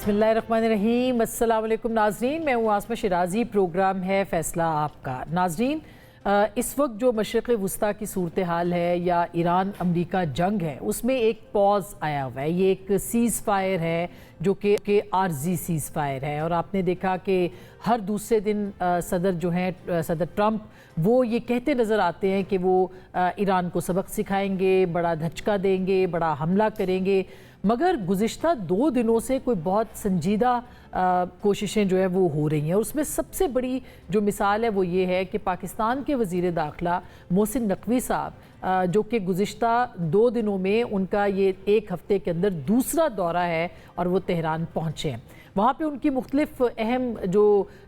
बिस्मिल्लाहिर्रहमानिर्रहीम। अस्सलाम वालेकुम नाज़रीन, मैं हूँ आसमा शिराजी। प्रोग्राम है फ़ैसला आपका। नाज़रीन, इस वक्त जो मशरिक़ वुस्ता की सूरत हाल है या ईरान अमरीका जंग है, उसमें एक पॉज आया हुआ है। ये एक सीज़ फायर है जो कि आर्जी सीज़ फायर है। और आपने देखा कि हर दूसरे दिन सदर जो हैं सदर ट्रंप वो ये कहते नज़र आते हैं कि वो ईरान को सबक सिखाएंगे, बड़ा धचका देंगे, बड़ा हमला करेंगे। मगर गुज़िश्ता 2 दिनों से कोई बहुत संजीदा कोशिशें जो है वो हो रही हैं। और उसमें सबसे बड़ी जो मिसाल है वो ये है कि पाकिस्तान के वज़ीर दाखिला मोहसिन नकवी साहब जो कि गुज़िश्ता 2 दिनों में उनका ये 1 हफ़्ते के अंदर दूसरा दौरा है और वो तेहरान पहुँचे हैं। वहाँ पे उनकी मुख्तलिफ अहम जो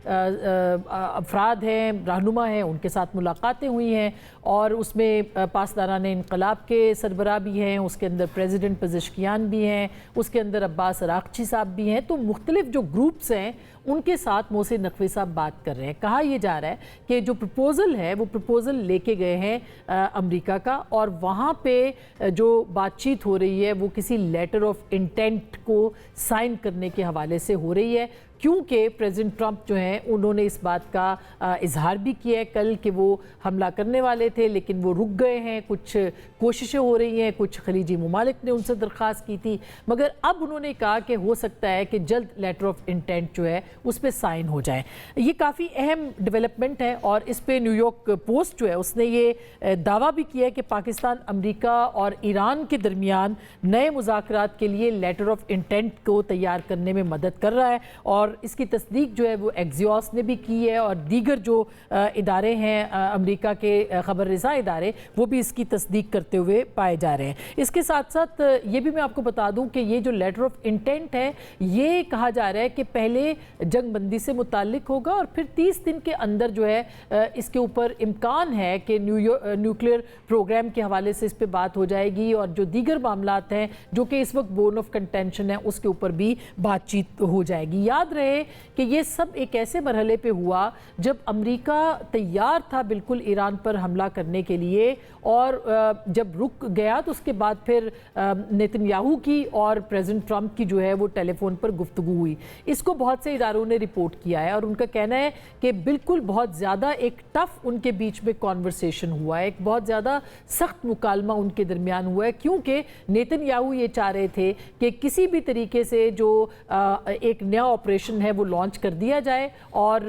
अफराद हैं, रहनुमा हैं, उनके साथ मुलाकातें हुई हैं। और उसमें पासदारान इनकलाब के सरबराह भी हैं, उसके अंदर प्रेसिडेंट पज़ेश्कियान भी हैं, उसके अंदर अब्बास अराग़ची साहब भी हैं। तो मुख्तलिफ जो ग्रुप्स हैं उनके साथ मोहसिन नकवी साहब बात कर रहे हैं। कहा यह जा रहा है कि जो प्रपोज़ल है वो प्रपोज़ल लेके गए हैं अमेरिका का, और वहाँ पे जो बातचीत हो रही है वो किसी लेटर ऑफ इंटेंट को साइन करने के हवाले से हो रही है। क्योंकि प्रेसिडेंट ट्रंप जो हैं उन्होंने इस बात का इजहार भी किया है कल कि वो हमला करने वाले थे, लेकिन वो रुक गए हैं। कुछ कोशिशें हो रही हैं, कुछ खलीजी ममालिक ने उनसे दरख्वास्त की थी, मगर अब उन्होंने कहा कि हो सकता है कि जल्द लेटर ऑफ इंटेंट जो है उस पर साइन हो जाए। ये काफ़ी अहम डेवलपमेंट है। और इस पर न्यूयॉर्क पोस्ट जो है उसने ये दावा भी किया है कि पाकिस्तान अमेरिका और ईरान के दरमियान नए मुज़ाकरात के लिए लेटर ऑफ इंटेंट को तैयार करने में मदद कर रहा है। और इसकी तस्दीक जो है वो एक्सियोस ने भी की है, और दीगर जो इदारे हैं अमेरिका के ख़बर रसा इदारे वो भी इसकी तस्दीक करते हुए पाए जा रहे हैं। इसके साथ साथ ये भी मैं आपको बता दूं कि ये जो लेटर ऑफ इंटेंट है ये कहा जा रहा है कि पहले जंग बंदी से मुताल्लिक होगा, और फिर 30 दिन के अंदर जो है इसके ऊपर इम्कान है कि न्यूक्लियर प्रोग्राम के हवाले से इस पर बात हो जाएगी, और जो दीगर मामलात हैं जो कि इस वक्त बोन ऑफ कंटेंशन है उसके ऊपर भी बातचीत हो जाएगी। याद रहे कि ये सब एक ऐसे मरहले पे हुआ जब अमेरिका तैयार था बिल्कुल ईरान पर हमला करने के लिए, और जब रुक गया तो उसके बाद फिर नेतन्याहू की और प्रेसिडेंट ट्रंप की जो है वो टेलीफोन पर गुफ्तगू हुई। इसको बहुत से इदारों ने रिपोर्ट किया है, और उनका कहना है कि बिल्कुल बहुत ज़्यादा एक टफ उनके बीच में कॉन्वर्सेशन हुआ है, एक बहुत ज़्यादा सख्त मुकालमा उनके दरमियान हुआ है। क्योंकि नेतन्याहू ये चाह रहे थे कि किसी भी तरीके से जो एक नया ऑपरेशन है वो लॉन्च कर दिया जाए और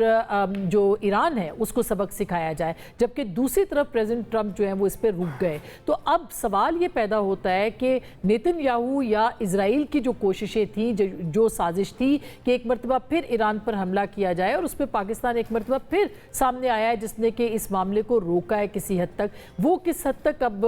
जो ईरान है उसको सबक सिखाया जाए, जबकि दूसरी तरफ प्रेसिडेंट ट्रंप जो है वो इस पर रुक गए। तो अब सवाल ये पैदा होता है कि नेतन्याहू या इजराइल की जो कोशिशें थी, जो साजिश थी कि एक मरतबा फिर ईरान पर हमला किया जाए, और उस पर पाकिस्तान एक मरतबा फिर सामने आया है जिसने कि इस मामले को रोका है किसी हद तक, वो किस हद तक अब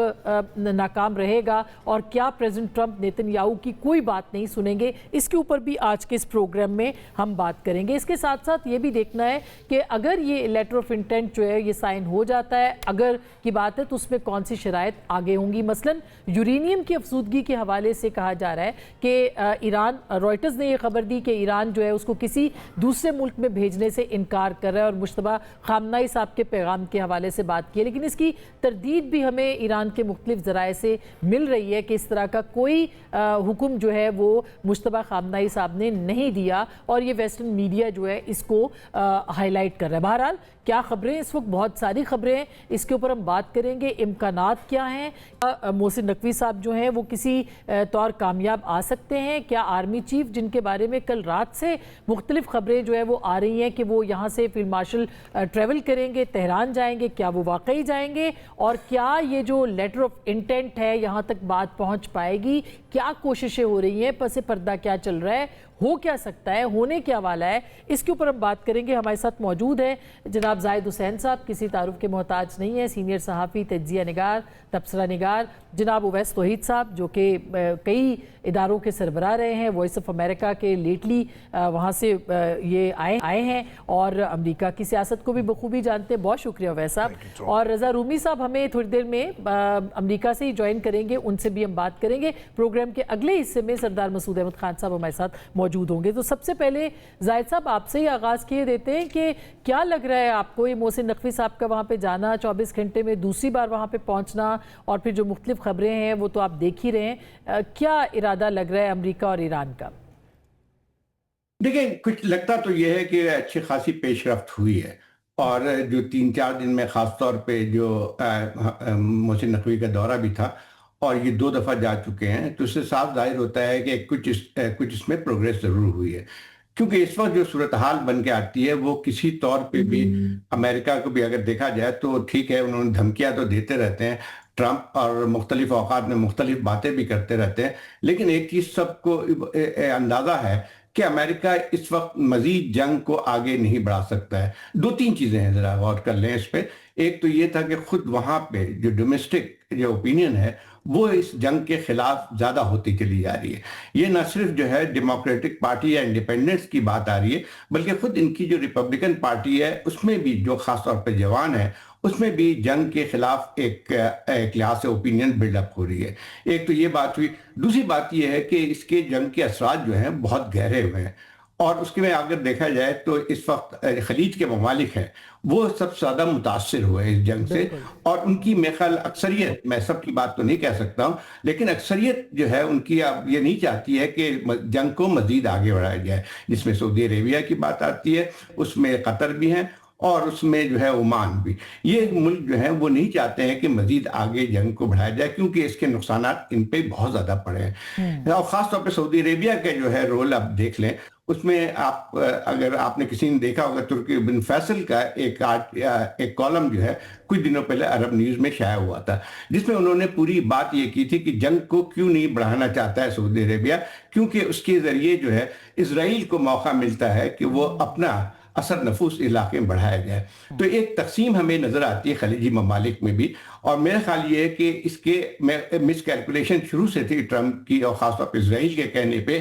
नाकाम रहेगा, और क्या प्रेसिडेंट ट्रंप नेतन्याहू की कोई बात नहीं सुनेंगे, इसके ऊपर भी आज के इस प्रोग्राम में हम बात करेंगे। इसके साथ साथ ये भी देखना है कि अगर ये लेटर ऑफ इंटेंट जो है ये साइन हो जाता है, अगर की बात है तो उसमें कौन सी शराइत आगे होंगी। मसलन यूरेनियम की अफसूदगी के हवाले से कहा जा रहा है कि ईरान, रॉयटर्स ने यह खबर दी कि ईरान जो है उसको किसी दूसरे मुल्क में भेजने से इनकार कर रहा है, और मुश्तबा खामनाई साहब के पैगाम के हवाले से बात की है। लेकिन इसकी तरदीद भी हमें ईरान के मुख्तलिफ ज़राए से मिल रही है कि इस तरह का कोई हुक्म जो है वो मुश्तबा खामनाई साहब ने नहीं दिया, और ये वेस्टर्न मीडिया जो है इसको हाईलाइट कर रहा है। बहरहाल क्या खबरें इस वक्त, बहुत सारी खबरें हैं, इसके ऊपर हम बात करेंगे। इम्कानात क्या हैं, मोहसिन नकवी साहब जो हैं वो किसी तौर कामयाब आ सकते हैं क्या? आर्मी चीफ जिनके बारे में कल रात से मुख्तलिफ खबरें जो है वो आ रही हैं कि वो यहाँ से फील्ड मार्शल ट्रेवल करेंगे, तेहरान जाएंगे, क्या वो वाकई जाएंगे? और क्या ये जो लेटर ऑफ इंटेंट है यहाँ तक बात पहुँच पाएगी? क्या कोशिशें हो रही हैं, पसे पर्दा क्या चल रहा है, हो क्या सकता है, होने क्या वाला है, इसके ऊपर हम बात करेंगे। हमारे साथ मौजूद है जनाब जाहिद हुसैन साहब, किसी तारुफ के मोहताज नहीं है, सीनियर सहाफ़ी, तज्ज़िया निगार, तबसरा निगार। जनाब उवैस तौहीद साहब जो कि कई इदारों के सरबराह रहे हैं, वॉइस ऑफ अमेरिका के लेटली वहाँ से ये आए हैं, और अमेरिका की सियासत को भी बखूबी जानते हैं। बहुत शुक्रिया उवैस साहब। और रज़ा रूमी साहब हमें थोड़ी देर में अमेरिका से ही ज्वाइन करेंगे, उनसे भी हम बात करेंगे। प्रोग्राम के अगले हिस्से में सरदार मसूद अहमद खान साहब हमारे साथ मौजूद होंगे। तो सबसे पहले जाहिद साहब आपसे ही आगाज़ किए देते हैं कि क्या लग रहा है आपको ये मोहसिन नकवी साहब का वहाँ पे जाना, 24 घंटे में दूसरी बार वहाँ पे पहुँचना, और फिर जो मुख्तलिफ खबरें हैं वो तो आप देख ही रहे हैं, क्या इरादा लग रहा है अमेरिका और ईरान का? देखिए, कुछ लगता तो ये है कि अच्छी खासी पेशरफ्त हुई है, और जो 3-4 दिन में ख़ास तौर पे जो मोहसिन नकवी का दौरा भी था, और ये 2 दफ़ा जा चुके हैं, तो इससे साफ ज़ाहिर होता है कि कुछ इसमें प्रोग्रेस ज़रूर हुई है। क्योंकि इस वक्त जो सूरत हाल बन के आती है, वो किसी तौर पे भी अमेरिका को भी अगर देखा जाए तो ठीक है, उन्होंने धमकियां तो देते रहते हैं, ट्रंप और मुख्तलिफ औकात में मुख्तलिफ बातें भी करते रहते हैं, लेकिन एक चीज़ सबको अंदाज़ा है कि अमेरिका इस वक्त मजीद जंग को आगे नहीं बढ़ा सकता है। 2-3 चीज़ें हैं, ज़रा गौर कर लें इस पे। एक तो ये था कि खुद वहाँ पे जो डोमेस्टिक जो ओपिनियन है, वो इस जंग के खिलाफ ज़्यादा होती चली जा रही है। ये न सिर्फ जो है डेमोक्रेटिक पार्टी या इंडिपेंडेंस की बात आ रही है, बल्कि खुद इनकी जो रिपब्लिकन पार्टी है, उसमें भी जो खास तौर पे जवान है, उसमें भी जंग के खिलाफ एक लिहाज से ओपिनियन बिल्डअप हो रही है। एक तो ये बात हुई। दूसरी बात ये है कि इसके जंग के असरात जो हैं बहुत गहरे हुए हैं, और उसके में अगर देखा जाए तो इस वक्त खलीज के ममालिक हैं, वो सबसे ज़्यादा मुतासर हुए हैं इस जंग से। बिल्कुल। और उनकी मेरे ख्याल अक्सरियत, मैं सब की बात तो नहीं कह सकता हूँ, लेकिन अक्सरियत जो है उनकी अब ये नहीं चाहती है कि जंग को मजीद आगे बढ़ाया जाए, जिसमें सऊदी अरेबिया की बात आती है, उसमें कतर भी हैं, और उसमें जो है ओमान भी। ये मुल्क जो है वो नहीं चाहते हैं कि मजीद आगे जंग को बढ़ाया जाए, क्योंकि इसके नुकसानात इन पे बहुत ज़्यादा पड़े हैं। और ख़ास तौर पे सऊदी अरेबिया के जो है रोल आप देख लें, उसमें आप अगर आपने किसी ने देखा होगा, तुर्की बिन फैसल का एक कॉलम जो है कुछ दिनों पहले अरब न्यूज़ में शाया हुआ था, जिसमें उन्होंने पूरी बात ये की थी कि जंग को क्यों नहीं बढ़ाना चाहता है सऊदी अरेबिया, क्योंकि उसके ज़रिए जो है इसराइल को मौका मिलता है कि वो अपना असर नफूस इलाके में बढ़ाया जाए। तो एक तकसीम हमें नज़र आती है खलीजी ममालिक में भी, और मेरा ख्याल ये है कि इसके मिस कैलकुलेशन शुरू से थी ट्रंप की, और ख़ासतौर पर इसराइल के कहने पे,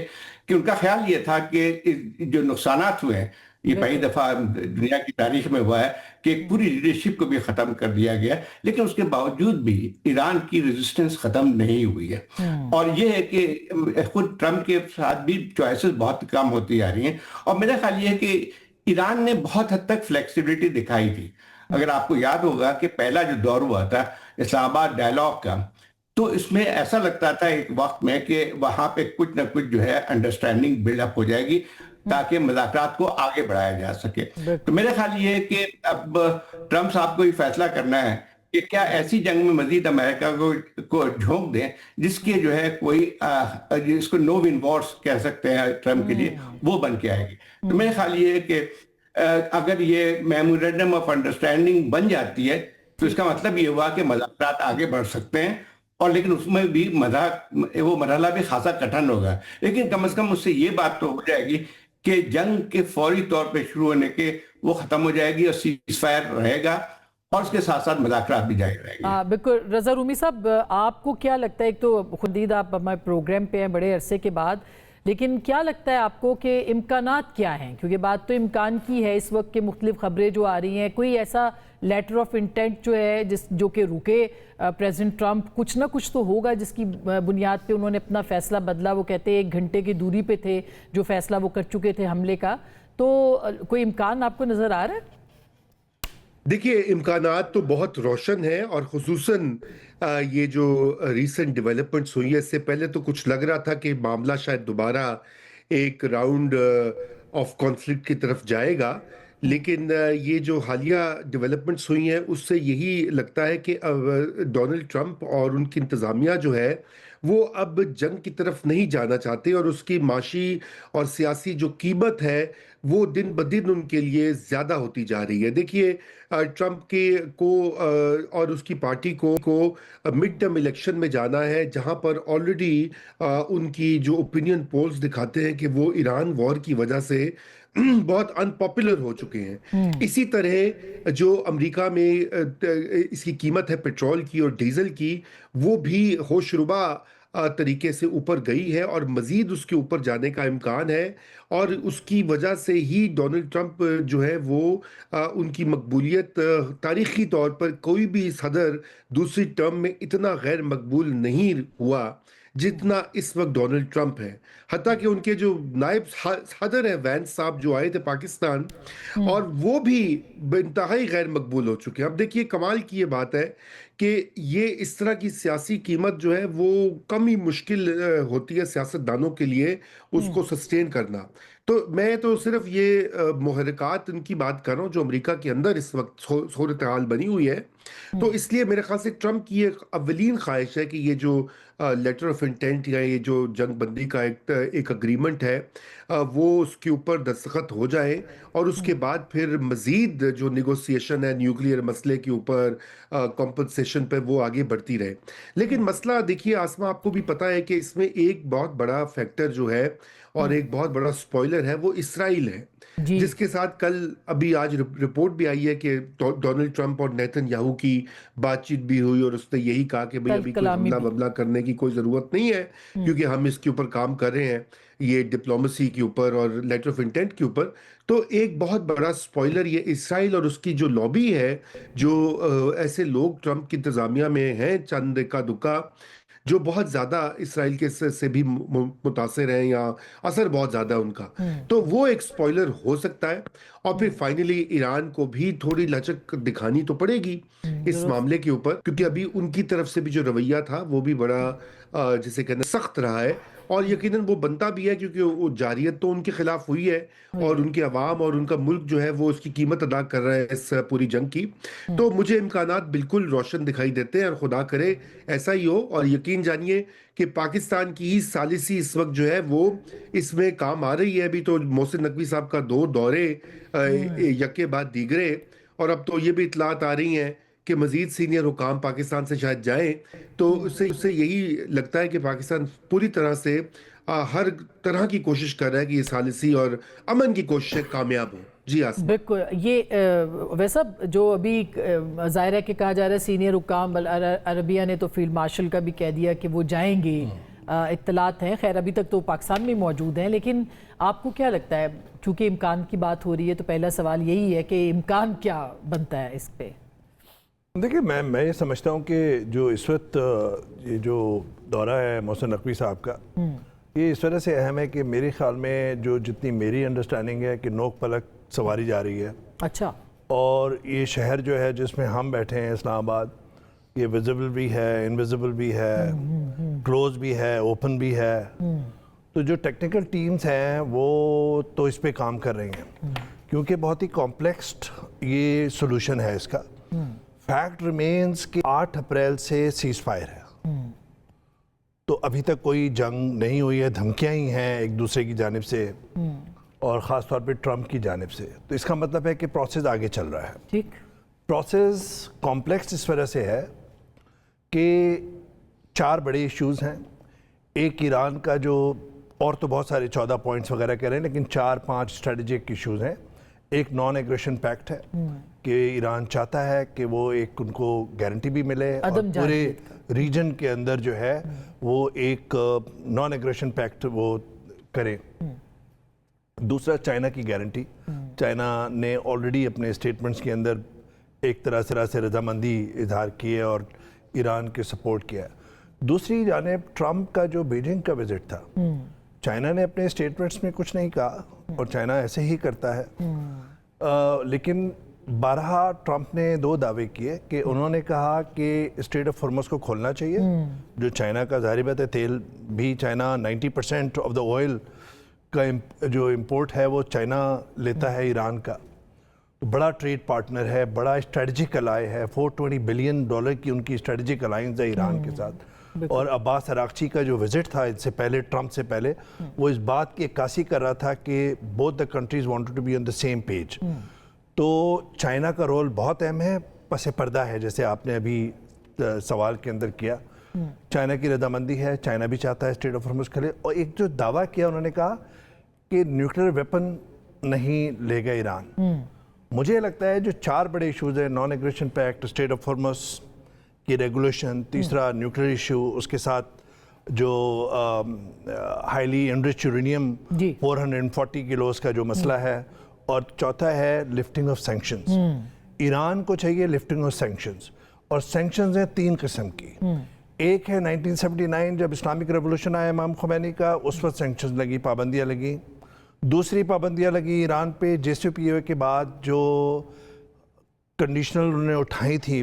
कि उनका ख्याल ये था कि जो नुकसानात हुए हैं, ये पहली बिल्कुल। दफ़ा दुनिया की तारीख में हुआ है कि पूरी लीडरशिप को भी ख़त्म कर दिया गया, लेकिन उसके बावजूद भी ईरान की रेजिस्टेंस ख़त्म नहीं हुई है। और ये है कि खुद ट्रंप के साथ भी चॉइसेस बहुत कम होती जा रही हैं, और मेरा ख्याल ये है कि ईरान ने बहुत हद तक फ्लेक्सिबिलिटी दिखाई थी। अगर आपको याद होगा कि पहला जो दौर हुआ था इस्लामाबाद डायलॉग का, तो इसमें ऐसा लगता था एक वक्त में कि वहां पे कुछ ना कुछ जो है अंडरस्टैंडिंग बिल्डअप हो जाएगी, ताकि मुज़ाकरात को आगे बढ़ाया जा सके। तो बिल्कुल। मेरा ख्याल ये है कि अब ट्रंप साहब को ये फैसला करना है कि क्या ऐसी जंग में मजीद अमेरिका को झोंक दें, जिसके जो है कोई जिसको नो विन वॉर्स कह सकते हैं ट्रंप के लिए, वो बन के आएगी। तो मेरा ख्याल ये है कि अगर ये मेमोरेंडम ऑफ अंडरस्टैंडिंग बन जाती है, तो ठीक। इसका मतलब ये हुआ कि मुज़ाकरात आगे बढ़ सकते हैं, और लेकिन उसमें भी वो मरहला भी खासा कठिन होगा, लेकिन कम से कम उससे ये बात तो हो जाएगी कि जंग के फौरी तौर पे शुरू होने के वो खत्म हो जाएगी, और सीज फायर रहेगा, और उसके साथ साथ मुज़ाकरात भी जारी रहेंगे। बिल्कुल। रज़ा रूमी साहब, आपको क्या लगता है, एक तो खुदीद आप हमारे प्रोग्राम पे हैं बड़े अरसे के बाद, लेकिन क्या लगता है आपको कि इम्कानात क्या हैं? क्योंकि बात तो इम्कान की है, इस वक्त के मुख्तलिफ खबरें जो आ रही हैं, कोई ऐसा लेटर ऑफ इंटेंट जो है जो कि रुके प्रेसिडेंट ट्रंप, कुछ ना कुछ तो होगा जिसकी बुनियाद पे उन्होंने अपना फैसला बदला। वो कहते हैं 1 घंटे की दूरी पे थे जो फैसला वो कर चुके थे हमले का, तो कोई इम्कान आपको नज़र आ रहा है? देखिए, इम्कानात तो बहुत रोशन है, और खुसूसन ये जो रीसेंट डेवलपमेंट्स हुई है, इससे पहले तो कुछ लग रहा था कि मामला शायद दोबारा एक राउंड ऑफ कॉन्फ्लिक्ट की तरफ जाएगा। लेकिन ये जो हालिया डेवलपमेंट्स हुई हैं, उससे यही लगता है कि डोनाल्ड ट्रंप और उनकी इंतज़ामिया जो है, वो अब जंग की तरफ नहीं जाना चाहते, और उसकी माशी और सियासी जो कीमत है, वो दिन ब दिन उनके लिए ज़्यादा होती जा रही है। देखिए, ट्रंप के को और उसकी पार्टी को मिड टर्म इलेक्शन में जाना है, जहां पर ऑलरेडी उनकी जो ओपिनियन पोल्स दिखाते हैं कि वो ईरान वॉर की वजह से बहुत अनपॉपुलर हो चुके हैं। इसी तरह जो अमेरिका में इसकी कीमत है पेट्रोल की और डीजल की, वो भी होशरुबा तरीके से ऊपर गई है, और मजीद उसके ऊपर जाने का इम्कान है। और उसकी वजह से ही डोनाल्ड ट्रंप जो है वो उनकी मकबूलियत तारीखी तौर पर कोई भी सदर दूसरी टर्म में इतना गैर मकबूल नहीं हुआ जितना इस वक्त डोनाल्ड ट्रंप है। हत्ता कि उनके जो नायब सदर हैं वैंस साहब, जो आए थे पाकिस्तान, और वो भी बेइंतहाई गैर मकबूल हो चुके हैं। अब देखिए, कमाल की ये बात है कि ये इस तरह की सियासी कीमत जो है वो कम ही मुश्किल होती है सियासतदानों के लिए उसको सस्टेन करना। تو میں تو صرف یہ محرکات ان کی بات کر رہا ہوں جو امریکہ کے اندر اس وقت صورتحال بنی ہوئی ہے. تو اس لیے میرے خیال سے ٹرمپ کی ایک اولین خواہش ہے کہ یہ جو لیٹر آف انٹینٹ یا یہ جو جنگ بندی کا ایک اگریمنٹ ہے وہ اس کے اوپر دستخط ہو جائے اور اس کے بعد پھر مزید جو نیگوسیشن ہے نیوکلیئر مسئلے کے اوپر کمپنسیشن پہ وہ آگے بڑھتی رہے. لیکن مسئلہ دیکھیے آسما آپ کو بھی پتا ہے کہ اس میں ایک بہت بڑا فیکٹر جو ہے اور ایک بہت بڑا سپوائلر ہے وہ اسرائیل ہے جی جس کے ساتھ کل ابھی آج رپورٹ بھی آئی ہے کہ ڈونلڈ ٹرمپ اور نیتن یاہو کی بات چیت بھی ہوئی اور اس نے یہی کہا کہ بھئی ابھی کوئی حملہ وملہ کرنے کی کوئی ضرورت نہیں ہے کیونکہ ہم اس کے اوپر کام کر رہے ہیں یہ ڈپلومسی کے اوپر اور لیٹر آف انٹینٹ کے اوپر. تو ایک بہت بڑا سپوائلر یہ اسرائیل اور اس کی جو لابی ہے جو ایسے لوگ ٹرمپ کی انتظامیہ میں ہیں چند اکا دکا جو بہت زیادہ اسرائیل کے سے بھی متاثر ہیں یا اثر بہت زیادہ ان کا, تو وہ ایک سپوائلر ہو سکتا ہے. اور پھر فائنلی ایران کو بھی تھوڑی لچک دکھانی تو پڑے گی اس معاملے کے اوپر کیونکہ ابھی ان کی طرف سے بھی جو رویہ تھا وہ بھی بڑا جسے کہنا سخت رہا ہے اور یقیناً وہ بنتا بھی ہے کیونکہ وہ جارحیت تو ان کے خلاف ہوئی ہے اور ان کے عوام اور ان کا ملک جو ہے وہ اس کی قیمت ادا کر رہا ہے اس پوری جنگ کی. تو مجھے امکانات بالکل روشن دکھائی دیتے ہیں اور خدا کرے ایسا ہی ہو. اور یقین جانیے کہ پاکستان کی ہی ثالثی اس وقت جو ہے وہ اس میں کام آ رہی ہے. ابھی تو محسن نقوی صاحب کا 2 دورے یکے بعد دیگرے اور اب تو یہ بھی اطلاعات آ رہی ہیں کہ مزید سینئر حکام پاکستان سے شاید جائیں. تو اس سے یہی لگتا ہے کہ پاکستان پوری طرح سے ہر طرح کی کوشش کر رہا ہے کہ یہ ثالثی اور امن کی کوششیں کامیاب ہوں. جی آسما بالکل. یہ ویسا جو ابھی ظاہر ہے کہ کہا جا رہا ہے سینئر حکام عربیہ نے تو فیلڈ مارشل کا بھی کہہ دیا کہ وہ جائیں گے, اطلاعات ہیں. خیر ابھی تک تو پاکستان میں موجود ہیں, لیکن آپ کو کیا لگتا ہے چونکہ امکان کی بات ہو رہی ہے تو پہلا سوال یہی ہے کہ امکان کیا بنتا ہے اس پہ؟ دیکھیں میں یہ سمجھتا ہوں کہ جو اس وقت یہ جو دورہ ہے محسن نقوی صاحب کا یہ اس وجہ سے اہم ہے کہ میرے خیال میں جو جتنی میری انڈرسٹینڈنگ ہے کہ نوک پلک سواری جا رہی ہے. اچھا. اور یہ شہر جو ہے جس میں ہم بیٹھے ہیں اسلام آباد یہ ویزیبل بھی ہے, انویزیبل بھی ہے, کلوز بھی ہے, اوپن بھی ہے. تو جو ٹیکنیکل ٹیمز ہیں وہ تو اس پہ کام کر رہی ہیں کیونکہ بہت ہی کمپلیکسڈ یہ سولوشن ہے اس کا. فیکٹ ریمینز کہ 8 اپریل سے سیز فائر ہے تو ابھی تک کوئی جنگ نہیں ہوئی ہے, دھمکیاں ہی ہیں ایک دوسرے کی جانب سے اور خاص طور پہ ٹرمپ کی جانب سے. تو اس کا مطلب ہے کہ پروسیس آگے چل رہا ہے. ٹھیک. پروسیس کمپلیکس اس وجہ سے ہے کہ 4 بڑے ایشوز ہیں. ایک ایران کا جو اور تو بہت سارے 14 پوائنٹس وغیرہ کہہ رہے ہیں لیکن 4-5 اسٹریٹجک ایشوز ہیں. ایک نان ایگریشن پیکٹ ہے کہ ایران چاہتا ہے کہ وہ ایک ان کو گارنٹی بھی ملے اور پورے ریجن کے اندر جو ہے وہ ایک نان ایگریشن پیکٹ وہ کریں. دوسرا چائنا کی گارنٹی. چائنا نے آلریڈی اپنے اسٹیٹمنٹس کے اندر ایک طرح سے رضامندی اظہار کی ہے اور ایران کے سپورٹ کیا ہے. دوسری جانب ٹرمپ کا جو بیجنگ کا وزٹ تھا چائنا نے اپنے اسٹیٹمنٹس میں کچھ نہیں کہا اور چائنا ایسے ہی کرتا ہے. لیکن بارہا ٹرمپ نے 2 دعوے کیے کہ انہوں نے کہا کہ اسٹریٹ آف ہارمز کو کھولنا چاہیے جو چائنا کا ظاہر بات ہے تیل بھی چائنا 90% آف دا آئل کا جو امپورٹ ہے وہ چائنا لیتا ہے ایران کا. بڑا ٹریڈ پارٹنر ہے, بڑا اسٹریٹجک الائی ہے, $420 بلین کی ان کی اسٹریٹجک الائنس ہے ایران کے ساتھ. اور عباس عراقچی کا جو وزٹ تھا اس سے پہلے ٹرمپ سے پہلے وہ اس بات کی عکاسی کر رہا تھا کہ both the countries wanted to be on the same page. تو چائنا کا رول بہت اہم ہے, پس پردہ ہے جیسے آپ نے ابھی سوال کے اندر کیا. چائنا کی رضامندی ہے, چائنا بھی چاہتا ہے اسٹریٹ آف ہارمز کھلے. اور ایک جو دعویٰ کیا انہوں نے کہا کہ نیوکلیر ویپن نہیں لے گا ایران. مجھے لگتا ہے جو 4 بڑے ایشوز ہیں non aggression pact, strait of Hormuz کی ریگولیشن, تیسرا نیوکلیر ایشو, اس کے ساتھ جو ہائیلی انرچ یورینیم 440 کلوز کا جو مسئلہ ہے, اور چوتھا ہے لفٹنگ آف سینکشنز. ایران کو چاہیے لفٹنگ آف سینکشنز, اور سینکشنز ہیں 3 قسم کی. ایک ہے 1979 جب اسلامک ریولوشن آیا امام خمینی کا, اس وقت سینکشنز لگی, پابندیاں لگیں. دوسری پابندیاں لگی ایران پہ JCPOA کے بعد جو کنڈیشنل انہوں نے اٹھائی تھی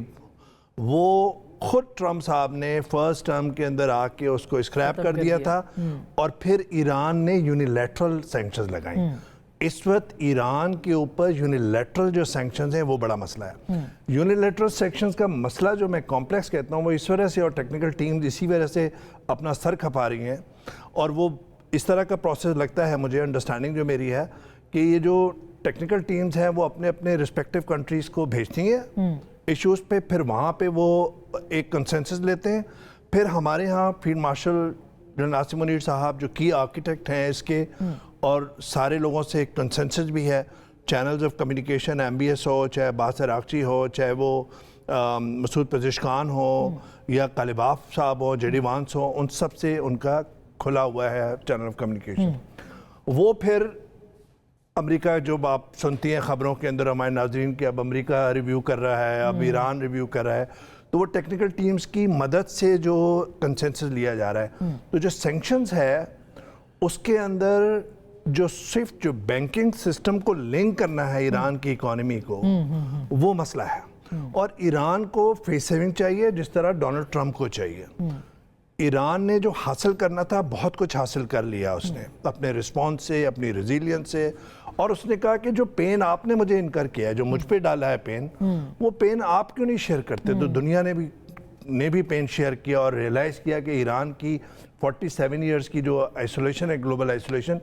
وہ خود ٹرمپ صاحب نے فرسٹ ٹرم کے اندر آ کے اس کو اسکریپ کر دیا تھا اور پھر ایران نے یونیلیٹرل سینکشنز لگائیں. اس وقت ایران کے اوپر یونیلیٹرل جو سینکشنز ہیں وہ بڑا مسئلہ ہے. یونیلیٹرل سینکشنز کا مسئلہ جو میں کمپلیکس کہتا ہوں وہ اس وجہ سے اور ٹیکنیکل ٹیمز اسی وجہ سے اپنا سر کھپا رہی ہیں اور وہ اس طرح کا پروسیس لگتا ہے مجھے انڈرسٹینڈنگ جو میری ہے کہ یہ جو ٹیکنیکل ٹیمز ہیں وہ اپنے اپنے رسپیکٹیو کنٹریز کو بھیجتی ہیں ایشوز پہ, پھر وہاں پہ وہ ایک کنسنسس لیتے ہیں. پھر ہمارے ہاں فیلڈ مارشل جنرل ناصر منیر صاحب جو کی آرکیٹیکٹ ہیں اس کے اور سارے لوگوں سے ایک کنسنسس بھی ہے, چینلز آف کمیونیکیشن MBS ہو, چاہے عباس عراقچی ہو, چاہے وہ مسعود پزشکان ہو یا قالباف صاحب ہو, JD وانس ہو, ان سب سے ان کا کھلا ہوا ہے چینل آف کمیونیکیشن. وہ پھر امریکہ جو آپ سنتی ہیں خبروں کے اندر ہمارے ناظرین کہ اب امریکہ ریویو کر رہا ہے, اب ایران ریویو کر رہا ہے, تو وہ ٹیکنیکل ٹیمز کی مدد سے جو کنسنسس لیا جا رہا ہے. تو جو سینکشنز ہے اس کے اندر جو صرف جو بینکنگ سسٹم کو لنک کرنا ہے ایران کی اکانومی کو وہ مسئلہ ہے, اور ایران کو فیس سیونگ چاہیے جس طرح ڈونلڈ ٹرمپ کو چاہیے. ایران نے جو حاصل کرنا تھا بہت کچھ حاصل کر لیا اس نے اپنے رسپانس سے, اپنی ریزیلینس سے, اور اس نے کہا کہ جو پین آپ نے مجھے انکر کیا ہے, جو مجھ پہ ڈالا ہے پین, وہ پین آپ کیوں نہیں شیئر کرتے. تو دنیا نے بھی پین شیئر کیا اور ریئلائز کیا کہ ایران کی 47 ایئرز کی جو آئسولیشن ہے, گلوبل آئسولیشن,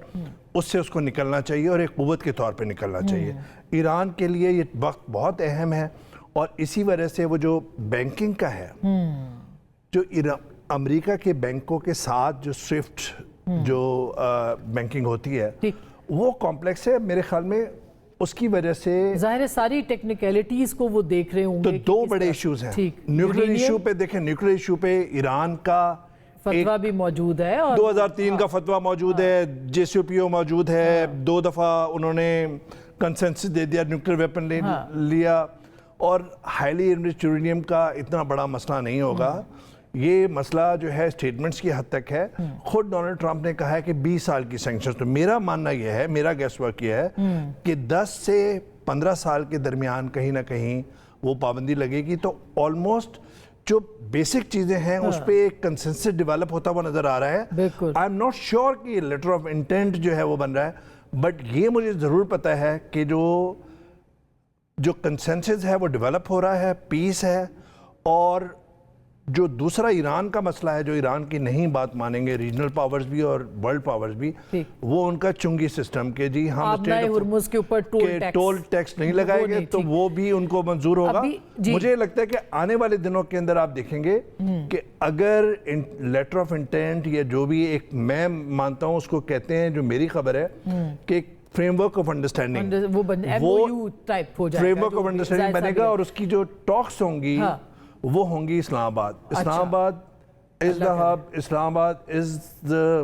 اس سے اس کو نکلنا چاہیے اور ایک قوت کے طور پہ نکلنا چاہیے. ایران کے لیے یہ وقت بہت اہم ہے اور اسی وجہ سے وہ جو بینکنگ کا ہے, جو امریکہ کے بینکوں کے ساتھ جو سوئفٹ جو بینکنگ ہوتی ہے وہ کمپلیکس ہے میرے خیال میں. اس کی وجہ سے ظاہر ہے ساری ٹیکنیکلٹیز کو وہ دیکھ رہے ہوں تو گے. دو بڑے ایشوز ہیں. نیوکلیر ایشو پہ دیکھیں, نیوکلیر ایشو پہ ایران کا فتویٰ بھی موجود ہے, اور 2003 کا فتویٰ موجود ہے, JCPOA موجود ہے, 2 دفعہ انہوں نے کنسنسس دے دیا, نیوکلیر ویپن لیا, اور ہائیلی انرچڈ یورینیم کا اتنا بڑا مسئلہ نہیں ہوگا. یہ مسئلہ جو ہے اسٹیٹمنٹس کی حد تک ہے. خود ڈونلڈ ٹرمپ نے کہا ہے کہ 20 سال کی سینکشنز. تو میرا ماننا یہ ہے, میرا گیس ورک یہ ہے کہ 10 سے 15 سال کے درمیان کہیں نہ کہیں وہ پابندی لگے گی. تو آلموسٹ جو بیسک چیزیں ہیں اس پہ ایک کنسنسس ڈیولپ ہوتا ہوا نظر آ رہا ہے. بالکل آئی ایم ناٹ شیور کہ لیٹر آف انٹینٹ جو ہے وہ بن رہا ہے, بٹ یہ مجھے ضرور پتا ہے کہ جو کنسنسس ہے وہ ڈیولپ ہو رہا ہے, پیس ہے. اور جو دوسرا ایران کا مسئلہ ہے, جو ایران کی نہیں بات مانیں گے ریجنل پاورز بھی اور ورلڈ پاورز بھی, وہ ان کا چنگی سسٹم کہ جی ہم ہرمز کے اوپر ٹول ٹیکس نہیں لگائیں گے, تو وہ بھی ان کو منظور ہوگا. مجھے لگتا ہے کہ آنے والے دنوں کے اندر آپ دیکھیں گے کہ اگر لیٹر آف انٹینٹ یا جو بھی ایک میں مانتا ہوں اس کو کہتے ہیں, جو میری خبر ہے کہ فریم ورک آف انڈرسٹینڈنگ, وہ فریم ورک آف انڈرسٹینڈنگ بنے گا, اور اس کی جو ٹاکس ہوں گی وہ ہوں گی اسلام آباد. اسلام آباد is the hub, Islamabad is the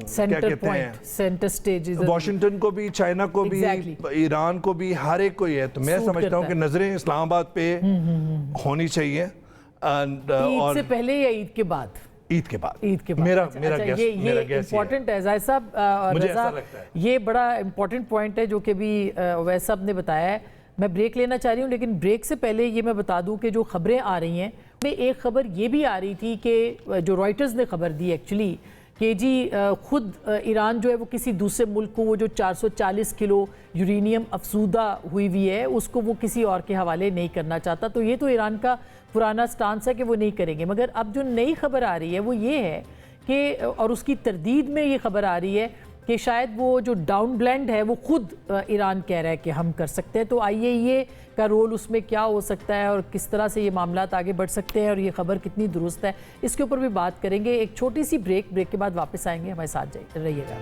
centre point, centre stage. Washington کو بھی, چائنا کو بھی, ایران کو بھی, ہر ایک کو یہ ہے. تو میں سمجھتا ہوں کہ نظریں اسلام آباد پہ ہونی چاہیے. عید سے پہلے یا عید کے بعد؟ عید کے بعد. میرا گیس امپورٹنٹ ہے. زاہد صاحب, رضا, یہ بڑا امپورٹنٹ پوائنٹ ہے جو کہ بھی اویس صاحب نے بتایا ہے. میں بریک لینا چاہ رہی ہوں, لیکن بریک سے پہلے یہ میں بتا دوں کہ جو خبریں آ رہی ہیں میں ایک خبر یہ بھی آ رہی تھی کہ جو رائٹرز نے خبر دی ایکچولی کہ جی خود ایران جو ہے وہ کسی دوسرے ملک کو وہ جو 440 کلو یورینیم افزودہ ہوئی ہے اس کو وہ کسی اور کے حوالے نہیں کرنا چاہتا. تو یہ تو ایران کا پرانا سٹانس ہے کہ وہ نہیں کریں گے. مگر اب جو نئی خبر آ رہی ہے وہ یہ ہے کہ, اور اس کی تردید میں یہ خبر آ رہی ہے کہ شاید وہ جو ڈاؤن بلینڈ ہے وہ خود ایران کہہ رہا ہے کہ ہم کر سکتے ہیں. تو آئیے یہ کا رول اس میں کیا ہو سکتا ہے اور کس طرح سے یہ معاملات آگے بڑھ سکتے ہیں اور یہ خبر کتنی درست ہے, اس کے اوپر بھی بات کریں گے. ایک چھوٹی سی بریک کے بعد واپس آئیں گے. ہمارے ساتھ رہیے گا.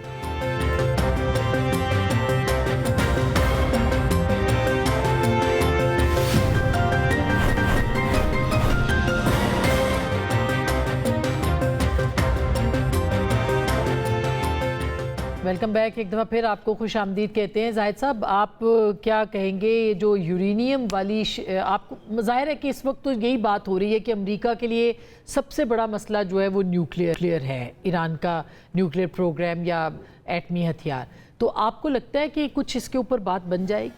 Welcome back. ایک دفعہ پھر آپ کو خوش آمدید کہتے ہیں. زاہد صاحب, آپ کیا کہیں گے یہ جو یورینیم والی آپ کو ظاہر ہے کہ اس وقت تو یہی بات ہو رہی ہے کہ امریکہ کے لیے سب سے بڑا مسئلہ جو ہے وہ نیوکلیئر ہے, ایران کا نیوکلیئر پروگرام یا ایٹمی ہتھیار. تو آپ کو لگتا ہے کہ کچھ اس کے اوپر بات بن جائے گی؟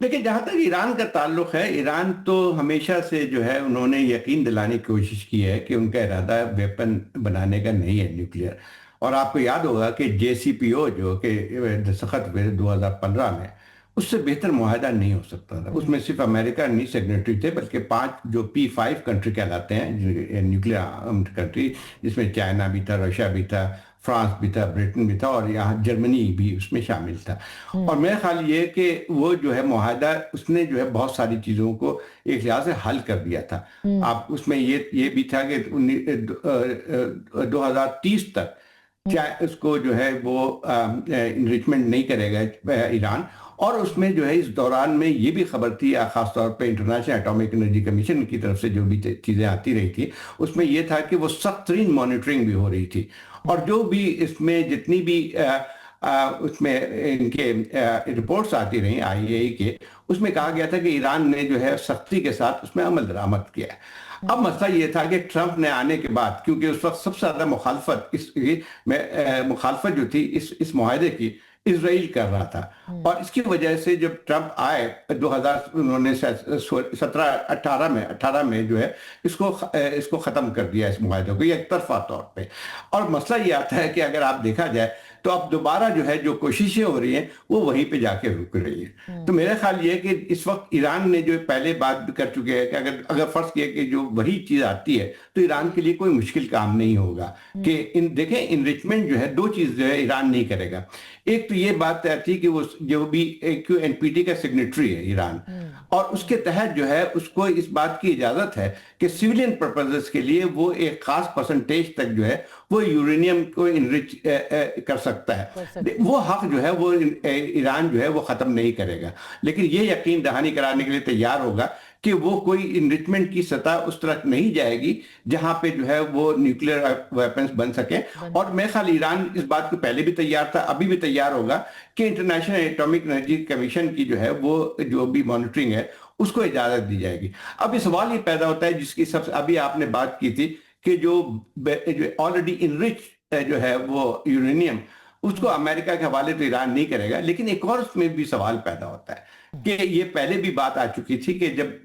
लेकिन जहां तक ईरान का ताल्लुक है, ईरान तो हमेशा से जो है उन्होंने यकीन दिलाने की कोशिश की है कि उनका इरादा वेपन बनाने का नहीं है न्यूक्लियर। और आपको याद होगा कि JCPO जो कि दस्तखत हुए 2015 में, उससे बेहतर मुआहदा नहीं हो सकता था। उसमें सिर्फ अमेरिका नहीं सिग्नेटरी थे, बल्कि 5 जो P5 कंट्री कहलाते हैं न्यूक्लियर कंट्री, जिसमें चाइना भी था, रशिया भी था, फ्रांस भी था, ब्रिटेन भी था, और यहाँ जर्मनी भी उसमें शामिल था। और मेरा ख्याल ये कि वो जो है मुआहदा, उसने जो है बहुत सारी चीज़ों को एक लिहाज से हल कर दिया था। आप उसमें ये भी था कि 2030 तक क्या उसको जो है वो इनरिचमेंट नहीं करेगा ईरान। और उसमें जो है इस दौरान में ये भी खबर थी, खासतौर पे इंटरनेशनल एटॉमिक एनर्जी कमीशन की तरफ से जो भी चीज़ें आती रही थी, उसमें ये था कि वो सख्त तरीन मॉनिटरिंग भी हो रही थी। और जो भी इसमें जितनी भी उसमें इनके रिपोर्ट्स आती रही IAEA के, उसमें कहा गया था कि ईरान ने जो है सख्ती के साथ उसमें अमल दरामद किया है। अब मसला ये था कि ट्रंप ने आने के बाद, क्योंकि उस वक्त सबसे ज्यादा मुखालफत जो थी इस मुआहदे की, इजराइल कर रहा था। और इसकी वजह से जब ट्रंप आए 2017-18 में जो है इसको खत्म कर दिया, इस मुआहदे को, एक तरफा तौर पे। और मसला ये आता है कि अगर आप देखा जाए तो अब दोबारा जो है जो कोशिशें हो रही हैं वो वहीं पे जाके रुक रही है। तो मेरा ख्याल ये है कि इस वक्त ईरान ने जो पहले बात भी कर चुके हैं कि अगर फर्ज किया कि जो वही चीज आती है तो ईरान के लिए कोई मुश्किल काम नहीं होगा कि देखें इनरिचमेंट जो है, दो चीज जो है ईरान नहीं करेगा। एक तो ये बात आती कि वो जो भी NPT का सिग्नेटरी है ईरान, और उसके तहत जो है उसको इस बात की इजाजत है कि सिविलियन पर्पसेस के लिए वो एक खास परसेंटेज तक जो है वो यूरेनियम को इनरिच कर सकता है। वो हक जो है वो ईरान जो है वो खत्म नहीं करेगा, लेकिन ये यकीन दहानी कराने के लिए तैयार होगा कि वो कोई इनरिचमेंट की सतह उस तरह नहीं जाएगी जहां पे जो है वो न्यूक्लियर वेपन्स बन सके। और मैं ख्याल ईरान इस बात को पहले भी तैयार था, अभी भी तैयार होगा कि इंटरनेशनल एटॉमिक एनर्जी कमीशन की जो है वो जो भी मॉनिटरिंग है उसको इजाजत दी जाएगी। अब ये सवाल ये पैदा होता है जिसकी सबसे अभी आपने बात की थी कि जो ऑलरेडी इनरिच जो है वो यूरेनियम, उसको अमेरिका के हवाले तो ईरान नहीं करेगा। लेकिन एक और उसमें भी सवाल पैदा होता है कि ये पहले भी बात आ चुकी थी कि जब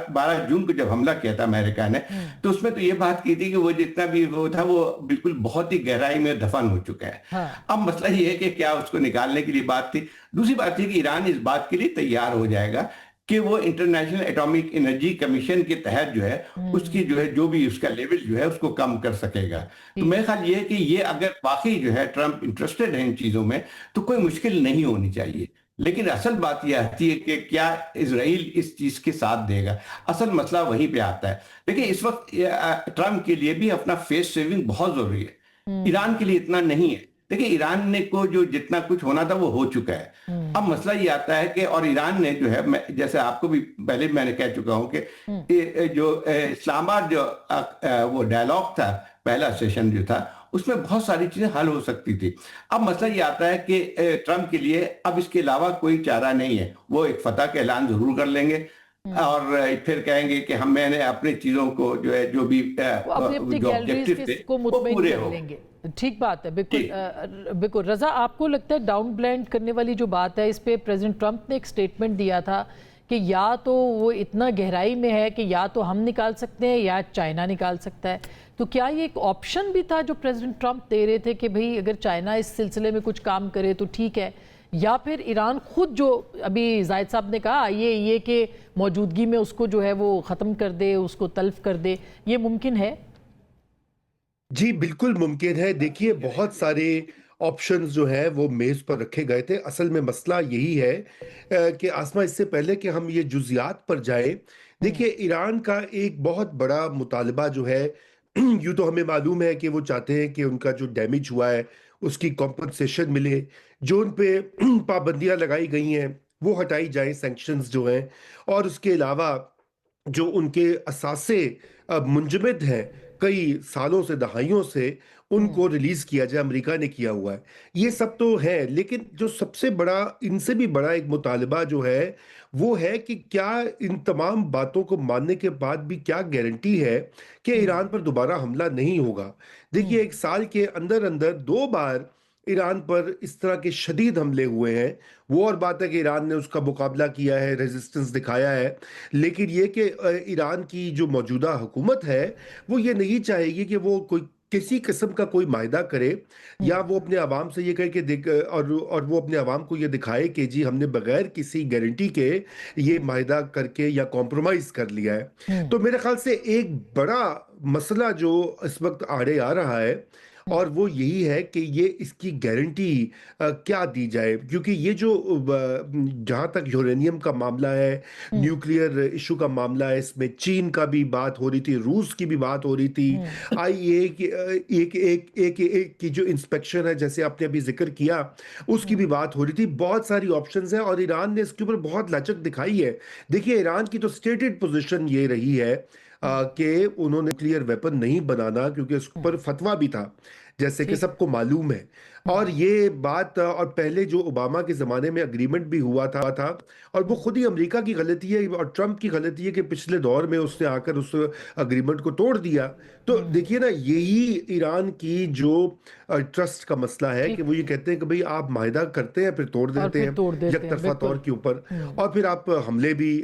12 जून को जब हमला किया था अमेरिका ने, तो उसमें तो ये बात की थी कि वो जितना भी वो था वो बिल्कुल बहुत ही गहराई में दफन हो चुका है। अब मसला ये है कि क्या उसको निकालने के लिए बात थी। दूसरी बात थी कि ईरान इस बात के लिए तैयार हो जाएगा कि वो इंटरनेशनल एटॉमिक एनर्जी कमीशन के तहत जो है उसकी जो है जो भी उसका लेवल जो है उसको कम कर सकेगा। तो मेरा ख्याल ये है कि ये अगर वाकई जो है ट्रंप इंटरेस्टेड है इन चीजों में तो कोई मुश्किल नहीं होनी चाहिए। लेकिन असल बात यह आती है कि क्या इजराइल इस चीज के साथ देगा, असल मसला वहीं पे आता है। देखिए इस वक्त ट्रंप के लिए भी अपना फेस सेविंग बहुत जरूरी है, ईरान के लिए इतना नहीं है। देखिए ईरान ने को जो जितना कुछ होना था वो हो चुका है। अब मसला ये आता है कि और ईरान ने जो है, जैसे आपको भी पहले मैंने कह चुका हूं कि जो इस्लामाबाद जो वो डायलॉग था, पहला सेशन जो था, उसमें बहुत सारी चीजें हल हो सकती थी। अब मसला ये आता है कि ट्रंप के लिए अब इसके अलावा कोई चारा नहीं है। वो एक फतह का ऐलान जरूर कर लेंगे और फिर कहेंगे कि हम मैंने अपनी चीजों को जो है जो भी जो ऑब्जेक्टिव थे वो पूरे हो। ठीक बात है, बिल्कुल बिल्कुल। रजा, आपको लगता है डाउन ब्लेंड करने वाली जो बात है इस पे प्रेसिडेंट ट्रंप ने एक स्टेटमेंट दिया था कि या तो वो इतना गहराई में है कि या तो हम निकाल सकते हैं या चाइना निकाल सकता है, तो क्या ये एक ऑप्शन भी था जो प्रेसिडेंट ट्रंप दे रहे थे कि भाई अगर चाइना इस सिलसिले में कुछ काम करे तो ठीक है, या फिर ईरान खुद जो अभी जाहिद साहब ने कहा ये के मौजूदगी में उसको जो है वो ख़त्म कर दे, उसको तल्फ कर दे, ये मुमकिन है? जी बिल्कुल मुमकिन है। देखिए बहुत सारे ऑप्शंस जो है वो मेज पर रखे गए थे। असल में मसला यही है कि आसमा, इससे पहले कि हम ये जुजियात पर जाए, देखिए ईरान का एक बहुत बड़ा मुतालबा जो है, यूँ तो हमें मालूम है कि वो चाहते हैं कि उनका जो डैमेज हुआ है उसकी कॉम्पनसेशन मिले, जो उन पे पाबंदियां लगाई गई हैं वो हटाई जाए, सैंक्शंस जो हैं, और उसके अलावा जो उनके असासे मुंजमद हैं कई सालों से, दहाइयों से, उनको रिलीज किया जाए। अमेरिका ने किया हुआ है, ये सब तो है। लेकिन जो सबसे बड़ा, इनसे भी बड़ा एक मुतालबा जो है वो है कि क्या इन तमाम बातों को मानने के बाद भी क्या गारंटी है कि ईरान पर दोबारा हमला नहीं होगा। देखिए एक साल के अंदर अंदर 2 बार ईरान पर इस तरह के शदीद हमले हुए हैं। वो और बात है कि ईरान ने उसका मुकाबला किया है, रेजिस्टेंस दिखाया है, लेकिन ये कि ईरान की जो मौजूदा हुकूमत है वो ये नहीं चाहेगी कि वो कोई किसी किस्म का कोई मायदा करे, या वो अपने आवाम से ये कहे कि और वो अपने आवाम को ये दिखाए कि जी हमने बगैर किसी गारंटी के ये मायदा करके या कॉम्प्रोमाइज कर लिया है। तो मेरे ख्याल से एक बड़ा मसला जो इस वक्त आड़े आ रहा है और वो यही है कि ये इसकी गारंटी क्या दी जाए, क्योंकि ये जो जहाँ तक यूरेनियम का मामला है, न्यूक्लियर इशू का मामला है, इसमें चीन का भी बात हो रही थी, रूस की भी बात हो रही थी, आईएए की जो इंस्पेक्शन है जैसे आपने अभी जिक्र किया उसकी भी बात हो रही थी। बहुत सारी ऑप्शंस हैं और ईरान ने इसके ऊपर बहुत लचक दिखाई है। देखिए ईरान की तो स्टेटेड पोजीशन ये रही है कि उन्होंने न्यूक्लियर वेपन नहीं बनाना, क्योंकि उस पर फतवा भी था जैसे कि सबको मालूम है। और ये बात और पहले जो ओबामा के ज़माने में एग्रीमेंट भी हुआ था और वो खुद ही अमेरिका की गलती है और ट्रंप की गलती है कि पिछले दौर में उसने आकर उस एग्रीमेंट को तोड़ दिया। तो देखिए ना, यही ईरान की जो ट्रस्ट का मसला है कि वो ये कहते हैं कि भाई आप माहिदा करते हैं फिर तोड़ देते हैं एक तरफा तौर के ऊपर, और फिर आप हमले भी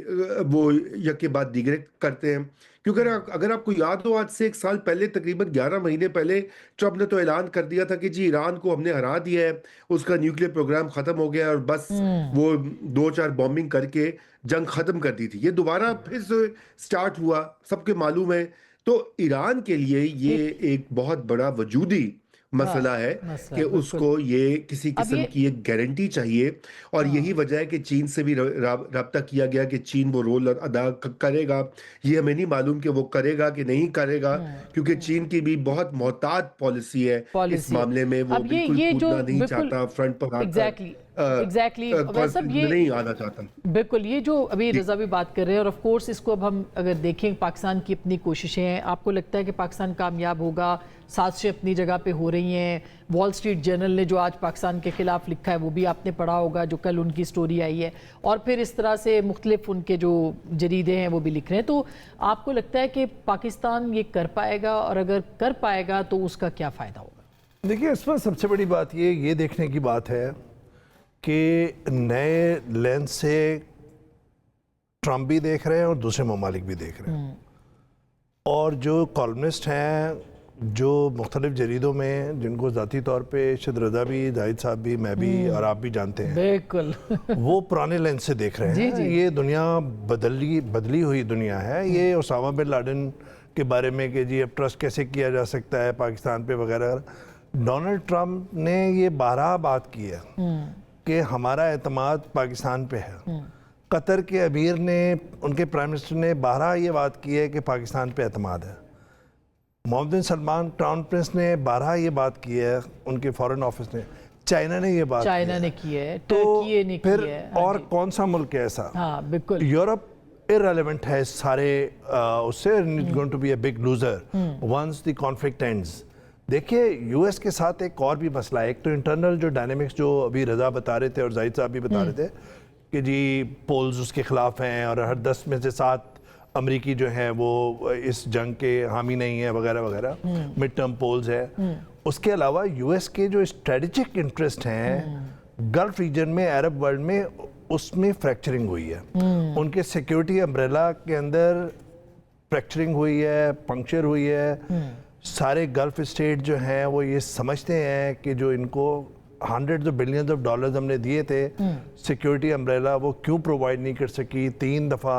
वो यक के बाद दीगरे करते हैं। क्योंकि अगर आपको याद हो, आज से 1 साल पहले, तकरीबन 11 महीने पहले, ट्रंप ने तो ऐलान कर दिया था कि जी ईरान को हमने हरा दिया है, उसका न्यूक्लियर प्रोग्राम खत्म हो गया और बस वो 2-4 बॉम्बिंग करके जंग खत्म कर दी थी। ये दोबारा फिर से स्टार्ट हुआ, सबके मालूम है। तो ईरान के लिए ये एक बहुत बड़ा वजूदी मसला है कि उसको ये किसी किस्म की एक गारंटी चाहिए, और यही वजह है कि चीन से भी राब्ता किया गया कि चीन वो रोल अदा करेगा। ये हमें नहीं मालूम कि वो करेगा कि नहीं करेगा, क्योंकि चीन की भी बहुत मोहतात पॉलिसी है इस मामले में। वो बिल्कुल कूदना नहीं चाहता फ्रंट पर एग्जैक्टली नहीं आना चाहता। बिल्कुल, ये जो अभी रज़ा भी बात कर रहे हैं, और ऑफ कोर्स इसको अब हम अगर देखें, पाकिस्तान की अपनी कोशिशें हैं। आपको लगता है कि पाकिस्तान कामयाब होगा? साजिशें अपनी जगह पे हो रही हैं। वॉल स्ट्रीट जर्नल ने जो आज पाकिस्तान के खिलाफ लिखा है वो भी आपने पढ़ा होगा, जो कल उनकी स्टोरी आई है, और फिर इस तरह से मुख्तलिफ उनके जो जरीदे हैं वो भी लिख रहे हैं। तो आपको लगता है कि पाकिस्तान ये कर पाएगा, और अगर कर पाएगा तो उसका क्या फ़ायदा होगा? देखिए, इसमें सबसे बड़ी बात ये देखने की बात है कि नए लेंस से ट्रंप भी देख रहे हैं और दूसरे ममालिक भी देख रहे हैं, और जो कॉलमिस्ट हैं जो मुख्तलिफ जरीदों में, जिनको ज़ाती तौर पे शायद रज़ा भी, जाहिद साहब भी, मैं भी और आप भी जानते हैं, बिल्कुल वो पुराने लेंस से देख रहे हैं। ये दुनिया बदली हुई दुनिया है। ये उसामा बिन लादेन के बारे में कि जी अब ट्रस्ट कैसे किया जा सकता है पाकिस्तान पे वगैरह, डोनाल्ड ट्रंप ने ये 12 बात की है कि हमारा एतमाद पाकिस्तान पे है। कतर के अमीर ने, उनके प्राइम मिनिस्टर ने 12 ये बात की है कि पाकिस्तान पे एतमाद है। मोहम्मद बिन सलमान क्राउन प्रिंस ने 12 ये बात की है, उनके फॉरेन ऑफिस ने। चाइना ने ये बात की है, तो फिर और कौन सा मुल्क है ऐसा? हाँ, बिल्कुल। यूरोप इररिलेवेंट है सारे उससे, going to be a big loser once the conflict ends. देखिए, यूएस के साथ एक और भी मसला है। एक तो इंटरनल जो डायनेमिक्स जो अभी रज़ा बता रहे थे और जाहिद साहब भी बता रहे थे कि जी पोल्स उसके खिलाफ हैं और हर 10 में से 7 अमरीकी जो हैं वो इस जंग के हामी नहीं है वगैरह वगैरह, मिड टर्म पोल्स है। उसके अलावा यूएस के जो स्ट्रेटेजिक इंटरेस्ट हैं गल्फ रीजन में, अरब वर्ल्ड में, उसमें फ्रैक्चरिंग हुई है। उनके सिक्योरिटी अम्ब्रेला के अंदर फ्रैक्चरिंग हुई है, पंक्चर हुई है। सारे गल्फ स्टेट जो हैं वो ये समझते हैं कि जो इनको $100 बिलियन हमने दिए थे सिक्योरिटी अम्ब्रेला, वो क्यों प्रोवाइड नहीं कर सकी। 3 दफ़ा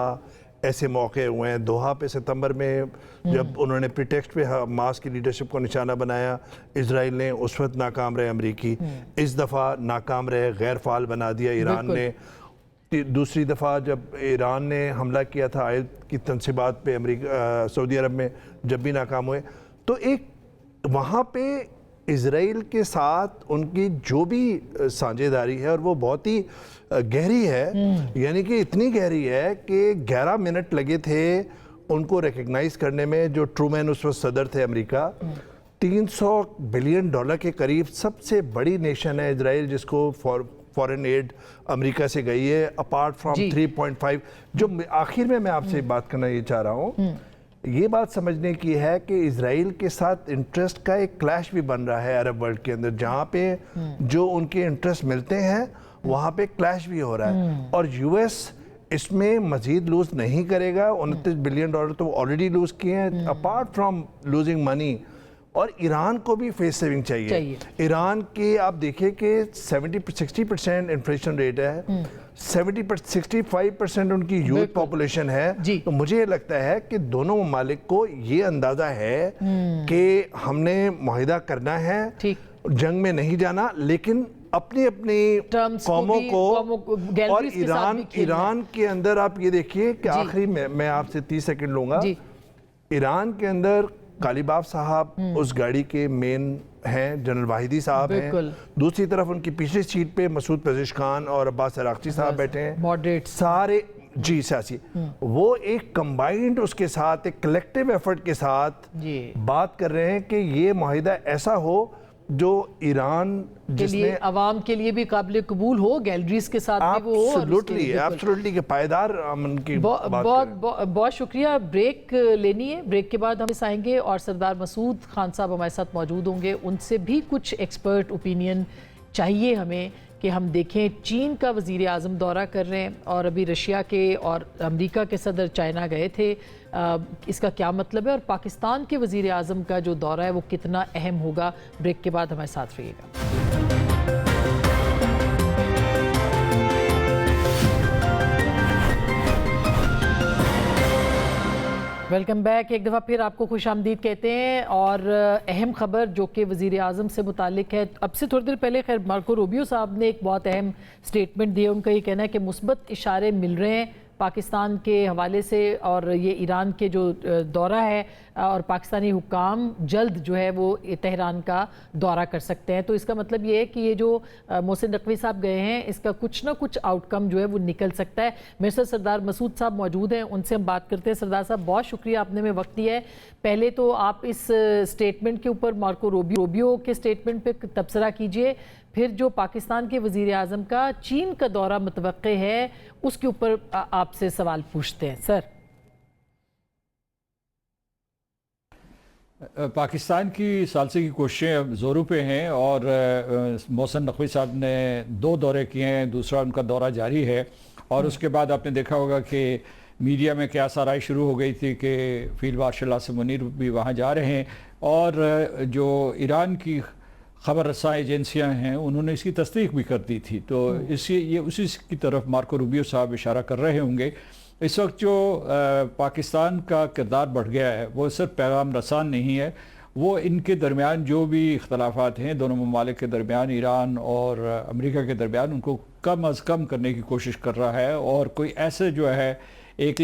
ऐसे मौके हुए हैं। दोहा पे सितंबर में जब उन्होंने प्रीटेक्स्ट पे हमास की लीडरशिप को निशाना बनाया इजराइल ने, उस वक्त नाकाम रहे अमरीकी। इस दफ़ा नाकाम रहे, गैर फाल बना दिया ईरान ने। दूसरी दफ़ा जब ईरान ने हमला किया था आयल की तनसीबात पे अमरीका, सऊदी अरब में, जब भी नाकाम हुए। तो एक वहाँ पे इजराइल के साथ उनकी जो भी साझेदारी है, और वो बहुत ही गहरी है, यानी कि इतनी गहरी है कि 11 मिनट लगे थे उनको रिकग्नाइज करने में। जो ट्रूमैन उस वक्त सदर थे अमेरिका, $300 बिलियन के करीब सबसे बड़ी नेशन है इजराइल, जिसको फॉरेन एड अमेरिका से गई है, अपार्ट फ्रॉम 3.5। जो आखिर में मैं आपसे बात करना ये चाह रहा हूँ یہ بات سمجھنے کی ہے کہ اسرائیل کے ساتھ انٹرسٹ کا ایک کلیش بھی بن رہا ہے عرب ورلڈ کے اندر، جہاں پہ جو ان کے انٹرسٹ ملتے ہیں وہاں پہ کلیش بھی ہو رہا ہے، اور یو ایس اس میں مزید لوز نہیں کرے گا۔ $29 بلین تو آلریڈی لوز کیے ہیں، اپارٹ فرام لوزنگ منی۔ اور ایران کو بھی فیس سیونگ چاہیے۔ ایران کی آپ دیکھیں کہ 60% انفلیشن ریٹ ہے، 65% ان کی یوتھ پاپولیشن ہے، تو مجھے لگتا ہے کہ دونوں ممالک کو یہ اندازہ ہے کہ ہم نے معاہدہ کرنا ہے، جنگ میں نہیں جانا، لیکن اپنی اپنی قوموں کو۔ اور ایران کے اندر آپ یہ دیکھیے کہ آخری میں آپ سے 30 سیکنڈ لوں گا، ایران کے اندر غالیباف صاحب اس گاڑی کے مین ہیں، جنرل واحدی صاحب ہیں، دوسری طرف ان کی پیچھے سیٹ پہ مسعود پزشکان اور عباس عراقچی صاحب بیٹھے ہیں، سارے سیاسی، وہ ایک کمبائنڈ اس کے ساتھ ایک کلیکٹیو ایفرٹ کے ساتھ بات کر رہے ہیں کہ یہ معاہدہ ایسا ہو جو ایران جس نے عوام کے لیے بھی قابل قبول ہو، گیلریز کے ساتھ بھی وہ ہو، ایبسولوٹلی کہ پائیدار امن کی بات کریں۔ بہت شکریہ۔ بریک لینی ہے، بریک کے بعد ہم اس آئیں گے اور سردار مسعود خان صاحب ہمارے ساتھ موجود ہوں گے، ان سے بھی کچھ ایکسپرٹ اوپینین چاہیے ہمیں کہ ہم دیکھیں چین کا وزیر اعظم دورہ کر رہے ہیں اور ابھی رشیا کے اور امریکہ کے صدر چائنا گئے تھے، اس کا کیا مطلب ہے، اور پاکستان کے وزیر اعظم کا جو دورہ ہے وہ کتنا اہم ہوگا۔ بریک کے بعد ہمارے ساتھ رہیے گا۔ ویلکم بیک، ایک دفعہ پھر آپ کو خوش آمدید کہتے ہیں، اور اہم خبر جو کہ وزیر اعظم سے متعلق ہے۔ اب سے تھوڑی دیر پہلے خیر مارکو روبیو صاحب نے ایک بہت اہم سٹیٹمنٹ دیا، ان کا یہ کہنا ہے کہ مثبت اشارے مل رہے ہیں پاکستان کے حوالے سے، اور یہ ایران کے جو دورہ ہے اور پاکستانی حکام جلد جو ہے وہ تہران کا دورہ کر سکتے ہیں، تو اس کا مطلب یہ ہے کہ یہ جو محسن نقوی صاحب گئے ہیں اس کا کچھ نہ کچھ آؤٹ کم جو ہے وہ نکل سکتا ہے۔ میرے ساتھ سردار مسعود صاحب موجود ہیں، ان سے ہم بات کرتے ہیں۔ سردار صاحب بہت شکریہ، آپ نے ہمیں وقت دیا ہے۔ پہلے تو آپ اس سٹیٹمنٹ کے اوپر مارکو روبیو کے سٹیٹمنٹ پہ تبصرہ کیجئے، پھر جو پاکستان کے وزیر اعظم کا چین کا دورہ متوقع ہے اس کے اوپر آپ سے سوال پوچھتے ہیں۔ سر، پاکستان کی ثالثی کی کوششیں زوروں پہ ہیں، اور محسن نقوی صاحب نے 2 دورے کیے ہیں، دوسرا ان کا دورہ جاری ہے، اور اس کے بعد آپ نے دیکھا ہوگا کہ میڈیا میں کیا سرائی شروع ہو گئی تھی کہ فیلڈ مارشل عاصم منیر بھی وہاں جا رہے ہیں، اور جو ایران کی خبر رساں ایجنسیاں ہیں انہوں نے اس کی تصدیق بھی کر دی تھی، تو یہ اسی کی طرف مارکو روبیو صاحب اشارہ کر رہے ہوں گے۔ اس وقت جو پاکستان کا کردار بڑھ گیا ہے وہ صرف پیغام رسان نہیں ہے، وہ ان کے درمیان جو بھی اختلافات ہیں دونوں ممالک کے درمیان، ایران اور امریکہ کے درمیان، ان کو کم از کم کرنے کی کوشش کر رہا ہے، اور کوئی ایسے جو ہے ایک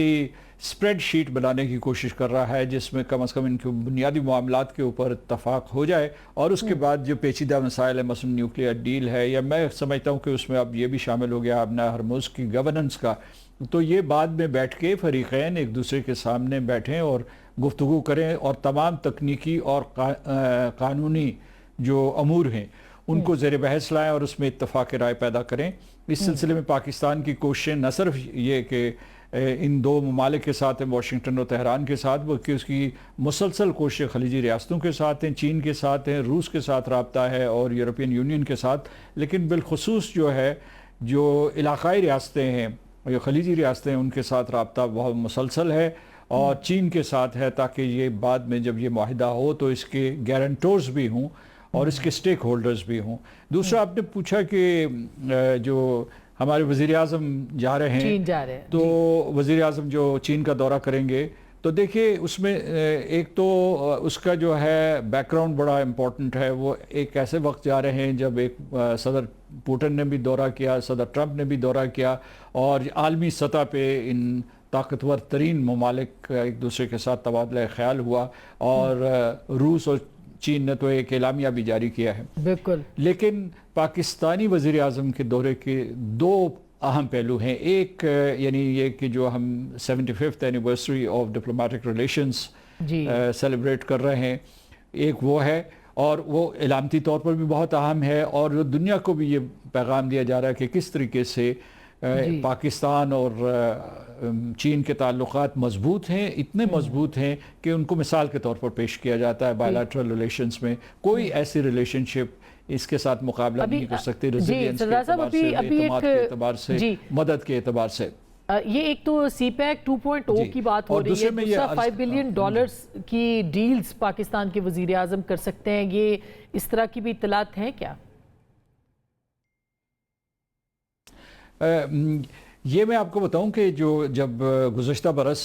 سپریڈ شیٹ بنانے کی کوشش کر رہا ہے جس میں کم از کم ان کے بنیادی معاملات کے اوپر اتفاق ہو جائے، اور اس کے بعد جو پیچیدہ مسائل ہیں، مثلا نیوکلیئر ڈیل ہے، یا میں سمجھتا ہوں کہ اس میں اب یہ بھی شامل ہو گیا اپنا ہرمز کی گورننس کا، تو یہ بعد میں بیٹھ کے فریقین ایک دوسرے کے سامنے بیٹھیں اور گفتگو کریں، اور تمام تکنیکی اور قانونی جو امور ہیں ان کو زیر بحث لائیں اور اس میں اتفاق رائے پیدا کریں۔ اس سلسلے میں پاکستان کی کوششیں نہ صرف یہ کہ ان 2 ممالک کے ساتھ ہیں، واشنگٹن اور تہران کے ساتھ، بلکہ اس کی مسلسل کوششیں خلیجی ریاستوں کے ساتھ ہیں، چین کے ساتھ ہیں، روس کے ساتھ رابطہ ہے، اور یورپین یونین کے ساتھ، لیکن بالخصوص جو ہے جو علاقائی ریاستیں ہیں، یہ خلیجی ریاستیں ہیں، ان کے ساتھ رابطہ بہت مسلسل ہے، اور چین کے ساتھ ہے، تاکہ یہ بعد میں جب یہ معاہدہ ہو تو اس کے گارنٹورز بھی ہوں اور اس کے سٹیک ہولڈرز بھی ہوں۔ دوسرا آپ نے پوچھا کہ جو ہمارے وزیر اعظم جا رہے ہیں تو وزیر اعظم جو چین کا دورہ کریں گے، تو دیکھیے اس میں ایک تو اس کا جو ہے بیک گراؤنڈ بڑا امپورٹنٹ ہے، وہ ایک ایسے وقت جا رہے ہیں جب ایک صدر پوٹن نے بھی دورہ کیا، صدر ٹرمپ نے بھی دورہ کیا، اور عالمی سطح پہ ان طاقتور ترین ممالک ایک دوسرے کے ساتھ تبادلہ خیال ہوا، اور روس اور چین نے تو ایک اعلامیہ بھی جاری کیا ہے۔ بالکل، لیکن پاکستانی وزیر اعظم کے دورے کے 2 اہم پہلو ہیں، ایک یعنی یہ کہ جو ہم 75th anniversary of diplomatic relations celebrate کر رہے ہیں، ایک وہ ہے، اور وہ علامتی طور پر بھی بہت اہم ہے، اور دنیا کو بھی یہ پیغام دیا جا رہا ہے کہ کس طریقے سے पाकिस्तान और चीन के ताल्लुकात मजबूत हैं, इतने मजबूत हैं कि उनको मिसाल के तौर पर पेश किया जाता है बायलैटरल रिलेशंस में। कोई ऐसी रिलेशनशिप इसके साथ मुकाबला नहीं कर सकती रेजिलियंस के एतबार से, एतमाद के एतबार से, मदद के एतबार से। ये एक तो CPEC 2.0 की बात हो रही है, दूसरा $5 बिलियन की डील्स पाकिस्तान के वजीर आज़म कर सकते हैं, ये इस तरह की भी इत्तलात हैं क्या? ये मैं आपको बताऊं कि जब गुज़श्ता बरस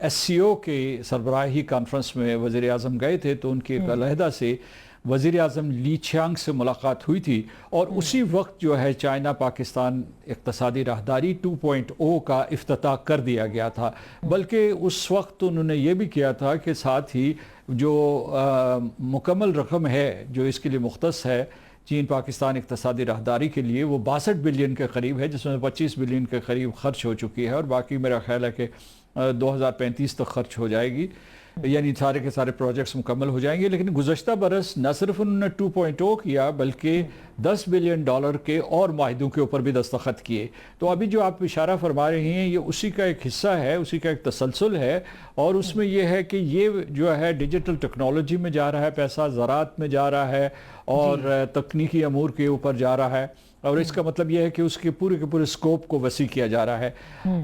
SCO के सरबराही कॉन्फ्रेंस में वज़ीर आज़म गए थे तो उनकी एक अलहदा से वज़ीर आज़म ली छियांग से मुलाकात हुई थी और उसी वक्त जो है चाइना पाकिस्तान इक़्तिसादी राहदारी 2.0 का इफ्तिताह कर दिया गया था। बल्कि उस वक्त उन्होंने ये भी किया था कि साथ ही जो मुकम्मल रकम है जो इसके लिए मुख्तस है चीन पाकिस्तान इक़्तिसादी राहदारी के लिए, वो 62 बिलियन के करीब है, जिसमें 25 बिलियन के करीब खर्च हो चुकी है और बाकी मेरा ख्याल है कि 2035 तक खर्च हो जाएगी, यानी सारे के सारे प्रोजेक्ट्स मुकम्मल हो जाएंगे। लेकिन गुज़श्ता बरस न सिर्फ उन्होंने 2.0 किया बल्कि $10 बिलियन के और माहिदों के ऊपर भी दस्तखत किए। तो अभी जो आप इशारा फरमा रही हैं ये उसी का एक हिस्सा है, उसी का एक तसलसल है और उसमें यह है कि ये जो है डिजिटल टेक्नोलॉजी में जा रहा है पैसा, ज़राअत में जा रहा है और तकनीकी अमूर के ऊपर जा रहा है और इसका मतलब यह है कि उसके पूरे के पूरे स्कोप को वसी किया जा रहा है।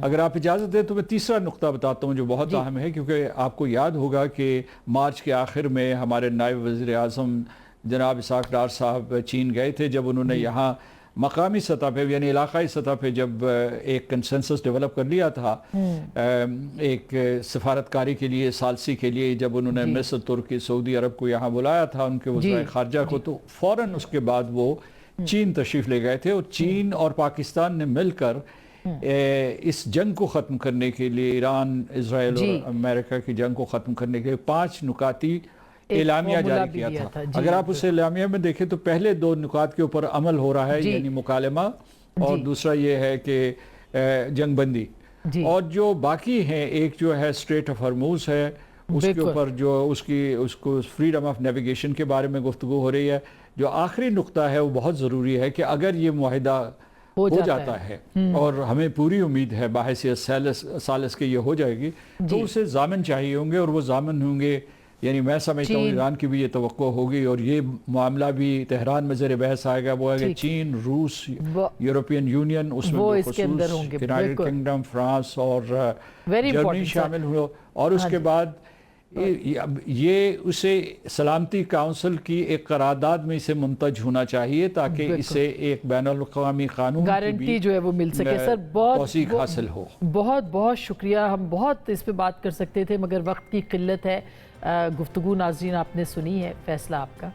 अगर आप इजाज़त दें तो मैं तीसरा नुक्ता बताता हूँ जो बहुत अहम है, क्योंकि आपको याद होगा कि मार्च के आखिर में हमारे नायब वज़ीर आज़म जनाब इसाक डार साहब चीन गए थे, जब उन्होंने यहाँ मकामी सतह पे यानी इलाकाई सतह पे जब एक कंसेंसस डेवलप कर लिया था एक सफारतकारी के लिए, सालसी के लिए, जब उन्होंने मिस्र, तुर्की, सऊदी अरब को यहाँ बुलाया था उनके वज़ीर ख़ारजा को, तो फ़ौरन उसके बाद वो चीन तशरीफ ले गए थे और चीन और पाकिस्तान ने मिलकर इस जंग को ख़त्म करने के लिए, ईरान, इजराइल और अमेरिका की जंग को ख़त्म करने के लिए 5 नुकाती एलामिया जारी किया था। अगर आप उस एलामिया में देखें तो पहले 2 नुकात के ऊपर अमल हो रहा है, यानी मुकालमा, और दूसरा ये है कि जंगबंदी, और जो बाकी हैं एक जो है स्ट्रेट ऑफ हॉर्मुज़ है उसके ऊपर जो उसको फ्रीडम ऑफ नेविगेशन के बारे में गुफ्तगू हो रही है। जो आखिरी नुक्ता है वो बहुत ज़रूरी है कि अगर ये मुआहिदा हो जाता है और हमें पूरी उम्मीद है बाहिसियत सालिस के ये हो जाएगी तो उसे ज़ामिन चाहिए होंगे और वो ज़ामिन होंगे, यानी मैं समझता हूँ ईरान की भी ये तवक्को होगी और ये मामला भी तेहरान में ज़ेर बहस आएगा, वो है कि चीन, रूस, यूरोपियन यूनियन, उसमें यूनाइटेड किंगडम, फ्रांस और जर्मनी शामिल हुए और उसके बाद ये उसे सलामती काउंसिल की एक करारदाद में इसे मुंतज होना चाहिए ताकि इसे एक बैनुल-अक़वामी कानून गारंटी जो है वो मिल सके। सर तौसीक़ हासिल हो। बहुत बहुत शुक्रिया, हम बहुत इस पे बात कर सकते थे मगर वक्त की किल्लत है। गुफ्तगू नाज़रीन आपने सुनी है, फैसला आपका।